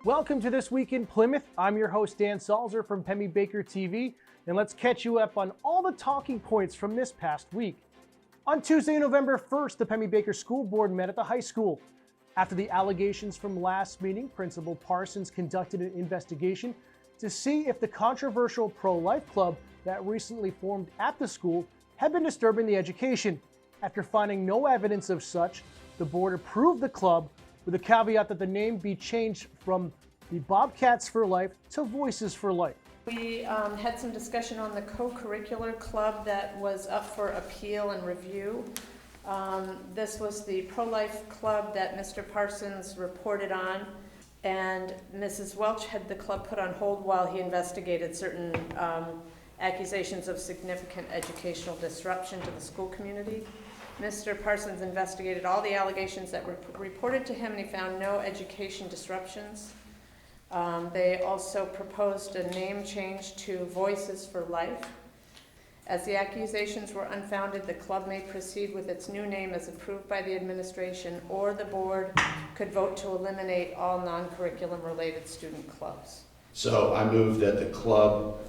Welcome to This Week in Plymouth. I'm your host, Dan Salzer from Pemmy Baker TV, and let's catch you up on all the talking points from this past week. On Tuesday, November 1st, the Pemmy Baker School Board met at the high school. After the allegations from last meeting, Principal Parsons conducted an investigation to see if the controversial pro-life club that recently formed at the school had been disturbing the education. After finding no evidence of such, the board approved the club with a caveat that the name be changed from the Bobcats for Life to Voices for Life. We had some discussion on the co-curricular club that was up for appeal and review. This was the pro-life club that Mr. Parsons reported on, and Mrs. Welch had the club put on hold while he investigated certain accusations of significant educational disruption to the school community. Mr. Parsons investigated all the allegations that were reported to him, and he found no education disruptions. They also proposed a name change to Voices for Life. As the accusations were unfounded, the club may proceed with its new name as approved by the administration, or the board could vote to eliminate all non-curriculum related student clubs. So I move that the club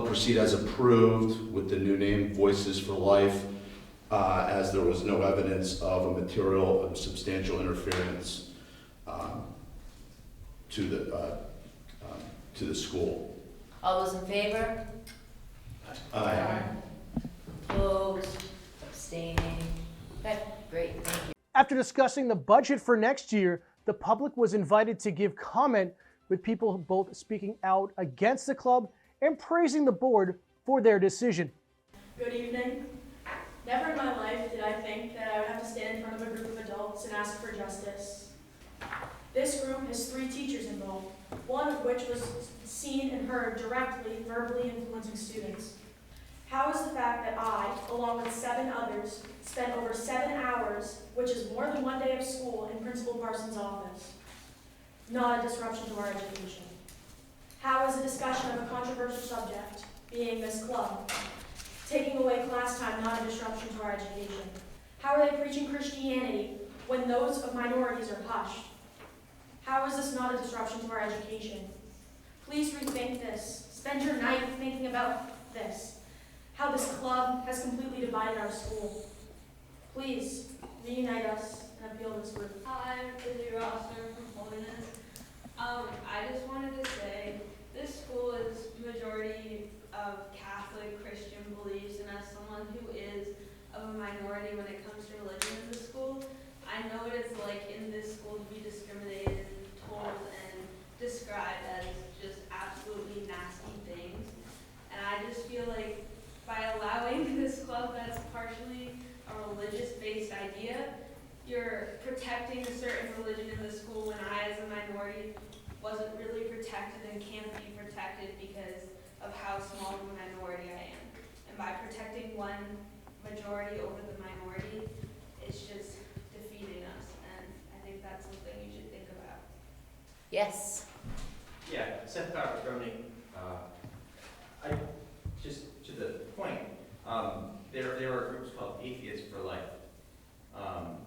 proceed as approved with the new name Voices for Life, as there was no evidence of a material of substantial interference to the school. All those in favor? Aye. Opposed? Abstaining? Okay, great, thank you. After discussing the budget for next year, the public was invited to give comment, with people both speaking out against the club and praising the board for their decision. Good evening. Never in my life did I think that I would have to stand in front of a group of adults and ask for justice. This group has 3 teachers involved, one of which was seen and heard directly, verbally influencing students. How is the fact that I, along with 7 others, spent over 7 hours, which is more than 1 day of school, in Principal Parsons' office, not a disruption to our education? How is a discussion of a controversial subject, being this club, taking away class time not a disruption to our education? How are they preaching Christianity when those of minorities are hushed? How is this not a disruption to our education? Please rethink this. Spend your night thinking about this. How this club has completely divided our school. Please, reunite us and appeal this group. Hi, I'm Izzy Rosser from Holiness. I just wanted to say this school is majority of Catholic Christian beliefs, and as someone who is of a minority when it comes to religion in the school, I know what it's like in this school to be discriminated, told, and described as just absolutely nasty things. And I just feel like by allowing this club that's partially a religious-based idea, you're protecting a certain religion in the school when I, as a minority, wasn't really protected and can't be protected because of how small of a minority I am. And by protecting one majority over the minority, it's just defeating us, and I think that's something you should think about. Yes. Yeah, Seth Power Groaning. I just to the point. There are groups called Atheists for Life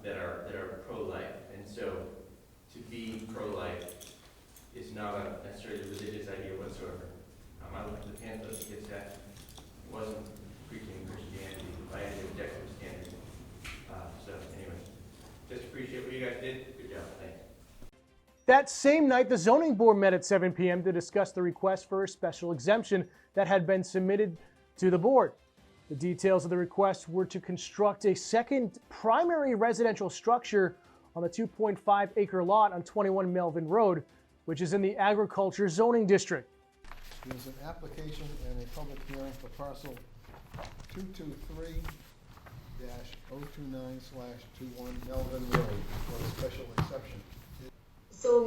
that are pro-life, and so to be pro-life is not a necessarily religious idea whatsoever. I looked at the pamphlet that wasn't preaching Christianity by any objective standard. So anyway, just appreciate what you guys did. Good job. Thanks. That same night, the zoning board met at 7 p.m. to discuss the request for a special exemption that had been submitted to the board. The details of the request were to construct a second primary residential structure on the 2.5 acre lot on 21 Melvin Road, which is in the agriculture zoning district. There's an application and a public hearing for parcel 223-029/21 Melvin Road for a special exception. So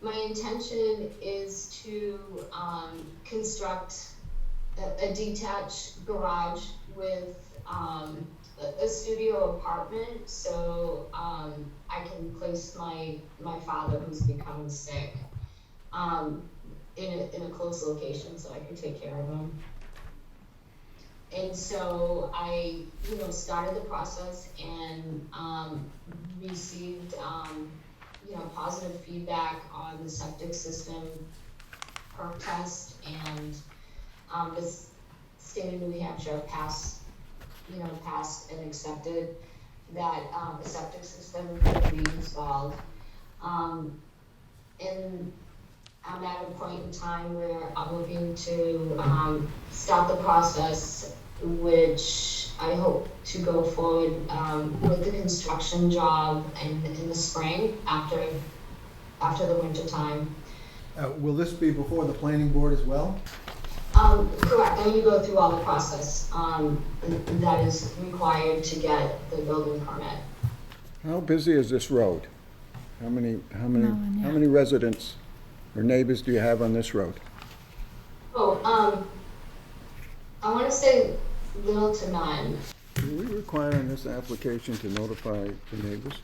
my intention is to construct a detached garage with a studio apartment, so I can place my father, who's becoming sick, in a close location, so I can take care of him. And so I, started the process and received positive feedback on the septic system perk test, and the state of New Hampshire passed and accepted that a septic system could be installed. And I'm at a point in time where I'm looking to start the process, which I hope to go forward with the construction job in the spring after the winter time. Will this be before the planning board as well? Correct, then you go through all the process that is required to get the building permit. How busy is this road? How many residents or neighbors do you have on this road? I want to say little to none. Do we require in this application to notify the neighbors?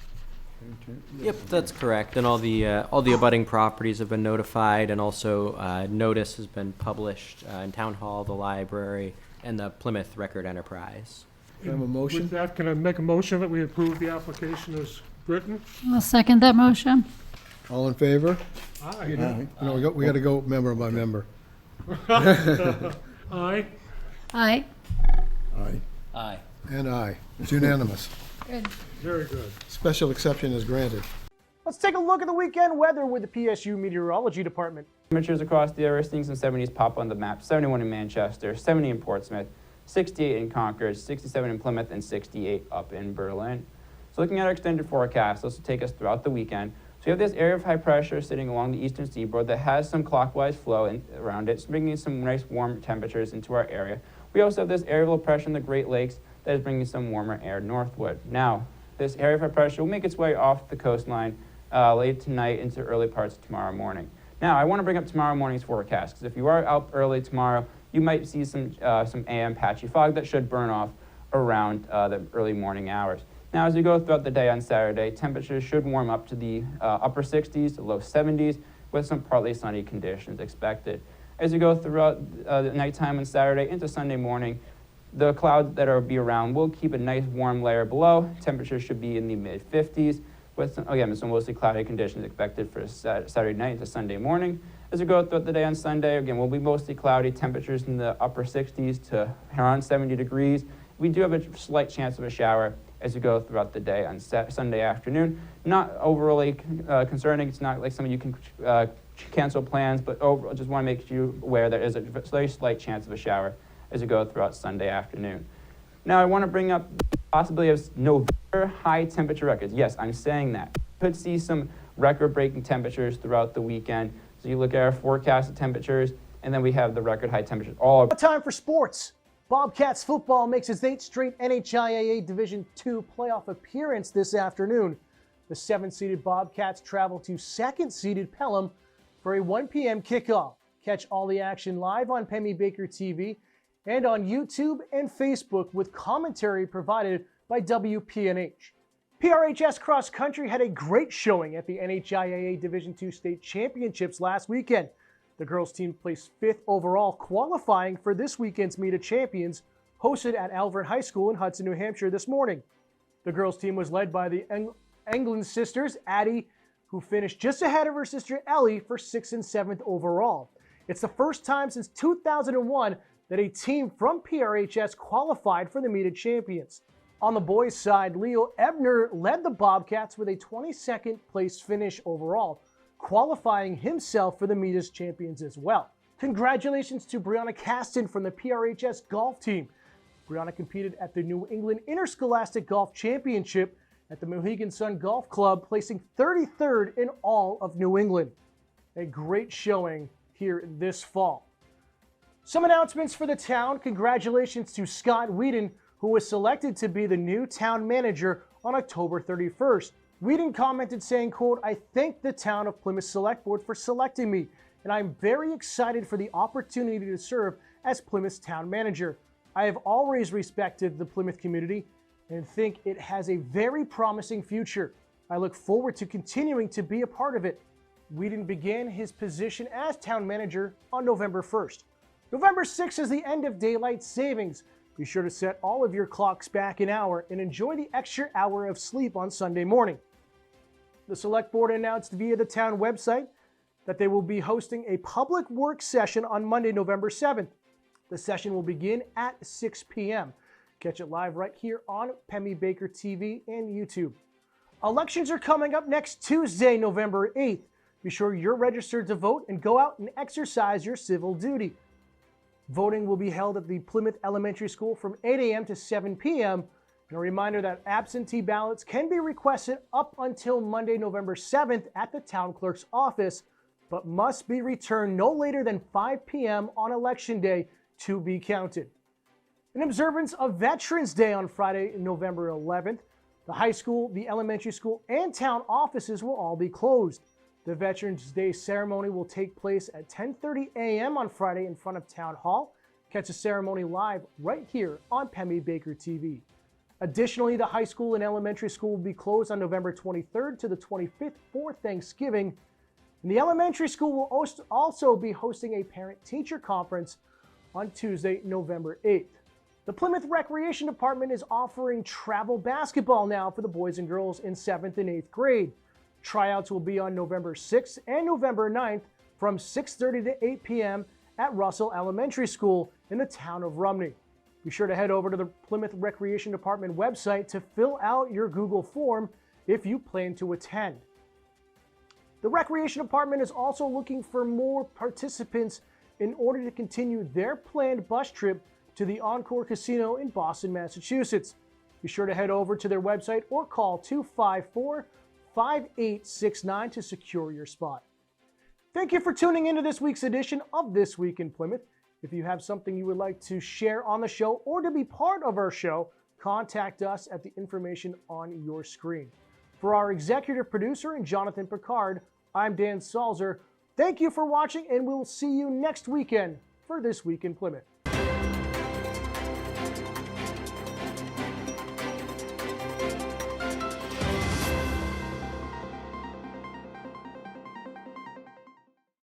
Yep, that's correct. And all the abutting properties have been notified, and also notice has been published in Town Hall, the library, and the Plymouth Record Enterprise. Do I have a motion? With that, can I make a motion that we approve the application as written? I'll second that motion. All in favor? Aye. No, we got to go member by member. Aye. Aye. Aye. Aye. And aye. It's unanimous. Good. Very good. Special exception is granted. Let's take a look at the weekend weather with the PSU Meteorology Department. Temperatures across the area, seeing some 70s pop on the map. 71 in Manchester, 70 in Portsmouth, 68 in Concord, 67 in Plymouth, and 68 up in Berlin. So looking at our extended forecast, this will take us throughout the weekend. So we have this area of high pressure sitting along the eastern seaboard that has some clockwise flow around it, bringing some nice warm temperatures into our area. We also have this area of low pressure in the Great Lakes that is bringing some warmer air northward. Now, this area of high pressure will make its way off the coastline late tonight into early parts of tomorrow morning. Now, I want to bring up tomorrow morning's forecast, because if you are out early tomorrow, you might see some AM patchy fog that should burn off around the early morning hours. Now, as we go throughout the day on Saturday, temperatures should warm up to the upper 60s to low 70s with some partly sunny conditions expected. As we go throughout the nighttime on Saturday into Sunday morning, the clouds that will be around will keep a nice warm layer below. Temperatures should be in the mid-50s with, some mostly cloudy conditions expected for Saturday night into Sunday morning. As we go throughout the day on Sunday, again, we'll be mostly cloudy, temperatures in the upper 60s to around 70 degrees. We do have a slight chance of a shower as we go throughout the day on Sunday afternoon. Not overly concerning. It's not like some of you can cancel plans, but overall, just want to make you aware there is a very slight chance of a shower as we go throughout Sunday afternoon. Now, I want to bring up the possibility of November high temperature records. Yes, I'm saying that. Could see some record-breaking temperatures throughout the weekend. So you look at our forecasted temperatures, and then we have the record high temperatures all. Time for sports. Bobcats football makes its 8th straight NHIAA Division II playoff appearance this afternoon. The 7th-seeded Bobcats travel to 2nd-seeded Pelham for a 1 p.m. kickoff. Catch all the action live on Pemmy Baker TV and on YouTube and Facebook with commentary provided by WPNH. PRHS Cross Country had a great showing at the NHIAA Division II State Championships last weekend. The girls' team placed 5th overall, qualifying for this weekend's Meet of Champions, hosted at Alvord High School in Hudson, New Hampshire this morning. The girls' team was led by the England sisters, Addie, who finished just ahead of her sister Ellie for 6th and 7th overall. It's the first time since 2001 that a team from PRHS qualified for the Meet of Champions. On the boys' side, Leo Ebner led the Bobcats with a 22nd place finish overall, qualifying himself for the Meet of Champions as well. Congratulations to Brianna Caston from the PRHS golf team. Brianna competed at the New England Interscholastic Golf Championship at the Mohegan Sun Golf Club, placing 33rd in all of New England. A great showing here this fall. Some announcements for the town. Congratulations to Scott Whedon, who was selected to be the new town manager on October 31st. Whedon commented saying, quote, "I thank the town of Plymouth Select Board for selecting me, and I'm very excited for the opportunity to serve as Plymouth's town manager. I have always respected the Plymouth community and think it has a very promising future. I look forward to continuing to be a part of it." Whedon began his position as town manager on November 1st. November 6th is the end of daylight savings. Be sure to set all of your clocks back an hour and enjoy the extra hour of sleep on Sunday morning. The Select Board announced via the town website that they will be hosting a public work session on Monday, November 7th. The session will begin at 6 p.m. Catch it live right here on Pemmy Baker TV and YouTube. Elections are coming up next Tuesday, November 8th. Be sure you're registered to vote and go out and exercise your civil duty. Voting will be held at the Plymouth Elementary School from 8 a.m. to 7 p.m. And a reminder that absentee ballots can be requested up until Monday, November 7th at the town clerk's office, but must be returned no later than 5 p.m. on Election Day to be counted. In observance of Veterans Day on Friday, November 11th, the high school, the elementary school, and town offices will all be closed. The Veterans Day ceremony will take place at 10:30 a.m. on Friday in front of Town Hall. Catch the ceremony live right here on Pemmy Baker TV. Additionally, the high school and elementary school will be closed on November 23rd to the 25th for Thanksgiving. And the elementary school will also be hosting a parent-teacher conference on Tuesday, November 8th. The Plymouth Recreation Department is offering travel basketball now for the boys and girls in 7th and 8th grade. Tryouts will be on November 6th and November 9th from 6:30 to 8 p.m. at Russell Elementary School in the town of Rumney. Be sure to head over to the Plymouth Recreation Department website to fill out your Google form if you plan to attend. The Recreation Department is also looking for more participants in order to continue their planned bus trip to the Encore Casino in Boston, Massachusetts. Be sure to head over to their website or call 254-5869 to secure your spot. Thank you for tuning into this week's edition of This Week in Plymouth. If you have something you would like to share on the show or to be part of our show, contact us at the information on your screen. For our executive producer and Jonathan Picard, I'm Dan Salzer. Thank you for watching, and we'll see you next weekend for This Week in Plymouth.